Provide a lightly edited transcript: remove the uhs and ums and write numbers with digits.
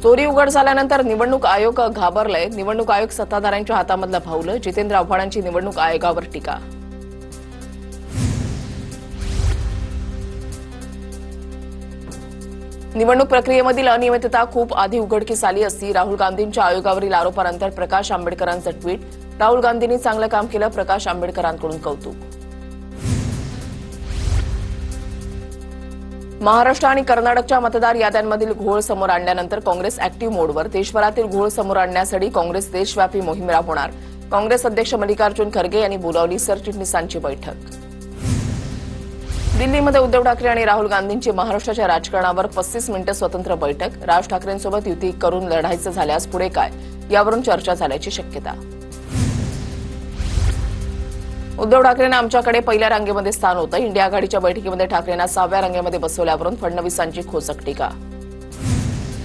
चोरी उघड झाल्यानंतर निवडणूक आयोग घाबरलंय. निवडणूक आयोग सत्ताधाऱ्यांच्या हातामधलं भावलं. जितेंद्र आव्हाडांची निवडणूक आयोगावर टीका. निवडणूक प्रक्रियेमधील अनियमितता खूप आधी उघडकीस आली असती. राहुल गांधींच्या आयोगावरील आरोपानंतर प्रकाश आंबेडकरांचं ट्विट. राहुल गांधींनी चांगलं काम केलं. प्रकाश आंबेडकरांकडून कौतुक. महाराष्ट्र आणि कर्नाटकच्या मतदार याद्यांमधील घोळ समोर आणल्यानंतर काँग्रेस अॅक्टिव्ह मोडवर. देशभरातील घोळ समोर आणण्यासाठी काँग्रेस देशव्यापी मोहीम राबवणार. काँग्रेस अध्यक्ष मल्लिकार्जुन खरगे यांनी बोलावली सरचिटणीसांची बैठक. दिल्लीमध्ये उद्धव ठाकरे आणि राहुल गांधींची महाराष्ट्राच्या राजकारणावर 35 मिनिटं स्वतंत्र बैठक. राज ठाकरेंसोबत युती करून लढायचं झाल्यास पुढे काय, यावरून चर्चा झाल्याची शक्यता. उद्धव ठाकरेंना आमच्याकडे पहिल्या रांगेमध्ये स्थान होतं. इंडिया आघाडीच्या बैठकीमध्ये ठाकरेंना 6व्या रांगेमध्ये बसवल्यावरून फडणवीसांची खोचक टीका.